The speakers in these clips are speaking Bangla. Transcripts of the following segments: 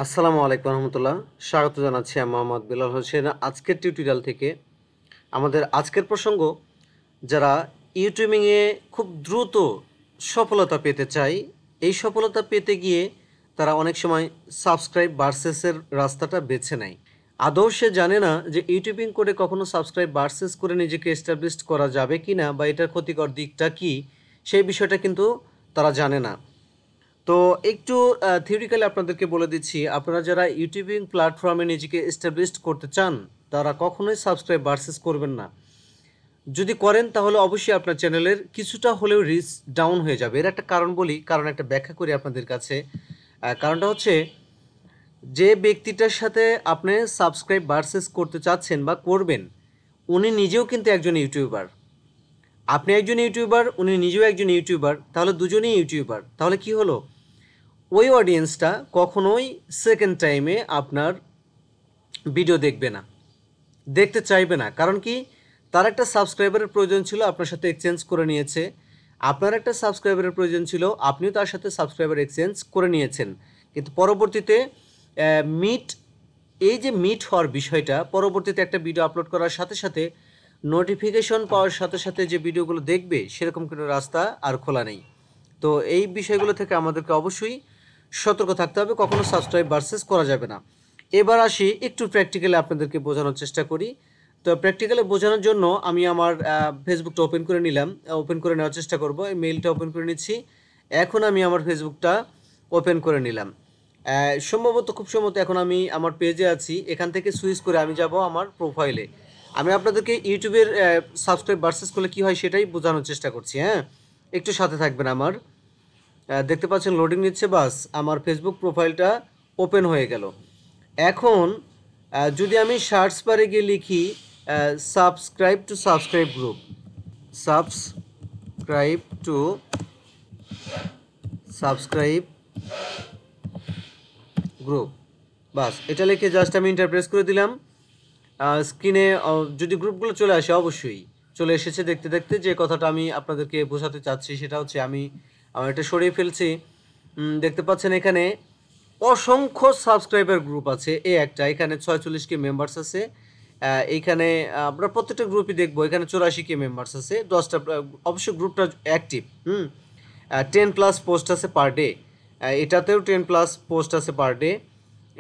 আসসালামু আলাইকুম রহমতুল্লাহ। স্বাগত জানাচ্ছি আমি মোহাম্মদ বিলাল হোসেন। আজকের টিউটোরিয়াল থেকে আমাদের আজকের প্রসঙ্গ, যারা ইউটিউবিংয়ে খুব দ্রুত সফলতা পেতে চায়, এই সফলতা পেতে গিয়ে তারা অনেক সময় সাবস্ক্রাইব ভার্সেসের রাস্তাটা বেছে নেয়। আদৌ সে জানে না যে ইউটিউবিং করে কখনো সাবস্ক্রাইব ভার্সেস করে নিজেকে এস্টাবলিশ করা যাবে কি না, বা এটার ক্ষতিকর দিকটা কী, সেই বিষয়টা কিন্তু তারা জানে না। তো একটু থিওরিক্যালি আপনাদেরকে বলে দিচ্ছি, আপনারা যারা ইউটিউবিং প্ল্যাটফর্মে নিজেকে এস্টাবলিশড করতে চান, তারা কখনোই সাবস্ক্রাইব ভার্সেস করবেন না। যদি করেন তাহলে অবশ্যই আপনার চ্যানেলের কিছুটা হলেও রিচ ডাউন হয়ে যাবে। এর একটা কারণ বলি, কারণ একটা ব্যাখ্যা করি আপনাদের কাছে। কারণটা হচ্ছে, যে ব্যক্তিটার সাথে আপনি সাবস্ক্রাইব ভার্সেস করতে চাচ্ছেন বা করবেন, উনি নিজেও কিন্তু একজন ইউটিউবার। আপনি একজন ইউটিউবার, উনি নিজেও একজন ইউটিউবার, তাহলে দুজনেই ইউটিউবার। তাহলে কি হলো, ওই অডিয়েন্সটা কখনোই সেকেন্ড টাইমে আপনার ভিডিও দেখবে না, দেখতে চাইবে না। কারণ কি, তার একটা সাবস্ক্রাইবারের প্রয়োজন ছিল, আপনার সাথে এক্সচেঞ্জ করে নিয়েছে। আপনার একটা সাবস্ক্রাইবারের প্রয়োজন ছিল, আপনিও তার সাথে সাবস্ক্রাইবার এক্সচেঞ্জ করে নিয়েছেন। কিন্তু পরবর্তীতে মিট এই যে মিট হওয়ার বিষয়টা, পরবর্তীতে একটা ভিডিও আপলোড করার সাথে সাথে নোটিফিকেশন পাওয়ার সাথে সাথে যে ভিডিওগুলো দেখবে, সেরকম কোনো রাস্তা আর খোলা নেই। তো এই বিষয়গুলো থেকে আমাদেরকে অবশ্যই সতর্ক থাকতে হবে, কখনো সাবস্ক্রাইব ভার্সেস করা যাবে না। এবার আসি, একটু প্র্যাকটিক্যালি আপনাদেরকে বোঝানোর চেষ্টা করি। তো প্র্যাকটিক্যালি বোঝানোর জন্য আমি আমার ফেসবুকটা ওপেন করে নিলাম, ওপেন করে নেওয়ার চেষ্টা করব। এই মেইলটা ওপেন করে নিচ্ছি। এখন আমি আমার ফেসবুকটা ওপেন করে নিলাম। খুব সম্ভবত এখন আমি আমার পেজে আছি। এখান থেকে সুইচ করে আমি যাব আমার প্রোফাইলে। আমি আপনাদেরকে ইউটিউবের সাবস্ক্রাইব ভার্সেস করলে কী হয় সেটাই বোঝানোর চেষ্টা করছি। হ্যাঁ, একটু সাথে থাকবেন আমার। দেখতে পাচ্ছেন লোডিং নিচ্ছে, বাস আমার ফেসবুক প্রোফাইলটা ওপেন হয়ে গেল। এখন যদি আমি সার্চ বারে গিয়ে লিখি subscribe to subscribe group, subscribe to subscribe group, বাস এটা লিখে জাস্ট আমি এন্টার প্রেস করে দিলাম। স্ক্রিনে যদি গ্রুপগুলো চলে আসে, অবশ্যই চলে এসেছে। দেখতে দেখতে যে কথাটা আমি আপনাদেরকে বোঝাতে চাচ্ছি সেটা হচ্ছে, আমি এটা সরিয়ে ফেলছি। দেখতে পাচ্ছেন এখানে অসংখ্য সাবস্ক্রাইবার গ্রুপ আছে। একটা এখানে 46K মেম্বার্স আছে। এইখানে আমরা প্রত্যেকটা গ্রুপই দেখবো, এখানে 84K মেম্বার্স আছে। 10টা অবশ্যই গ্রুপটা অ্যাক্টিভ। 10+ পোস্ট আছে পার ডে। এটাতেও 10+ পোস্ট আছে পার ডে,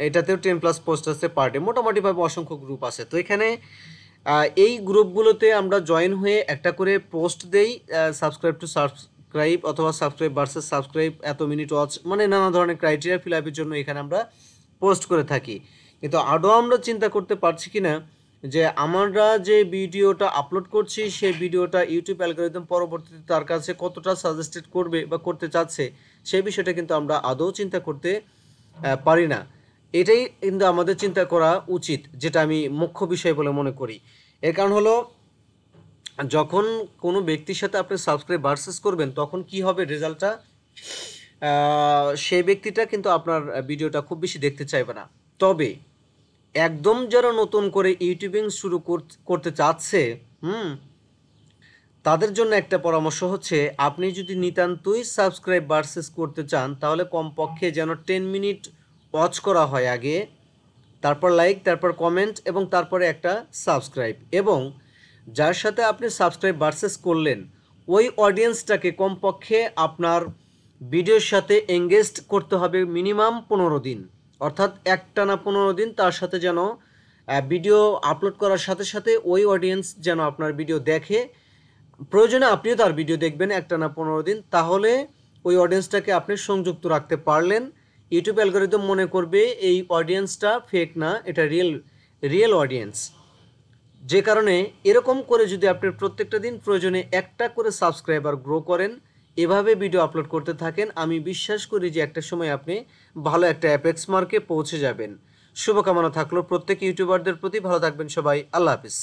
এটাতেও 10+ পোস্ট আছে পার ডে। মোটামুটিভাবে অসংখ্য গ্রুপ আছে। তো এখানে এই গ্রুপগুলোতে আমরা জয়েন হয়ে একটা করে পোস্ট দেই, সাবস্ক্রাইব টু সাবস্ক্রাইব অথবা সাবস্ক্রাইব ভার্সেস সাবস্ক্রাইব, এত মিনিট ওয়াচ, মানে নানা ধরনের ক্রাইটেরিয়া ফিল আপের জন্য এখানে আমরা পোস্ট করে থাকি। কিন্তু আদৌ আমরা চিন্তা করতে পারছি কি না যে আমরা যে ভিডিওটা আপলোড করছি, সেই ভিডিওটা ইউটিউব অ্যালগরিদম পরবর্তীতে তার কাছে কতটা সাজেস্টেড করবে বা করতে চাচ্ছে, সেই বিষয়টা কিন্তু আমরা আদৌ চিন্তা করতে পারি না। এটাই কিন্তু আমাদের চিন্তা করা উচিত, যেটা আমি মুখ্য বিষয় বলে মনে করি। এর কারণ হলো, যখন কোনো ব্যক্তির সাথে আপনি সাবস্ক্রাইব ভার্সেস করবেন, তখন কি হবে রেজাল্টটা, সেই ব্যক্তিটা কিন্তু আপনার ভিডিওটা খুব বেশি দেখতে চাইবে না। তবে একদম যারা নতুন করে ইউটিউবিং শুরু করতে চাচ্ছে, তাদের জন্য একটা পরামর্শ হচ্ছে, আপনি যদি নিতান্তই সাবস্ক্রাইব ভার্সেস করতে চান, তাহলে কমপক্ষে যেন 10 মিনিট ওয়াচ করা হয় আগে, তারপর লাইক, তারপর কমেন্ট, এবং তারপরে একটা সাবস্ক্রাইব। এবং যার সাথে আপনি সাবস্ক্রাইব ভার্সেস করলেন, ওই অডিয়েন্সটাকে কমপক্ষে আপনার ভিডিওর সাথে এঙ্গেজড করতে হবে মিনিমাম 15 দিন। অর্থাৎ একটানা 15 দিন তার সাথে যেন ভিডিও আপলোড করার সাথে সাথে ওই অডিয়েন্স যেন আপনার ভিডিও দেখে। প্রয়োজনে আপনিও তার ভিডিও দেখবেন একটানা 15 দিন। তাহলে ওই অডিয়েন্সটাকে আপনি সংযুক্ত রাখতে পারলেন। ইউটিউব অ্যালগরিদম মনে করবে এই অডিয়েন্সটা ফেক না, এটা রিয়েল অডিয়েন্স। যে কারণে এরকম করে যদি আপনি প্রত্যেকটা দিন প্রয়োজনে একটা করে সাবস্ক্রাইবার গ্রো করেন, এভাবে ভিডিও আপলোড করতে থাকেন, আমি বিশ্বাস করি যে একটা সময় আপনি ভালো একটা অ্যাপেক্স মার্কে পৌঁছে যাবেন। শুভকামনা থাকলো প্রত্যেক ইউটিউবারদের প্রতি। ভালো থাকবেন সবাই। আল্লাহ হাফিজ।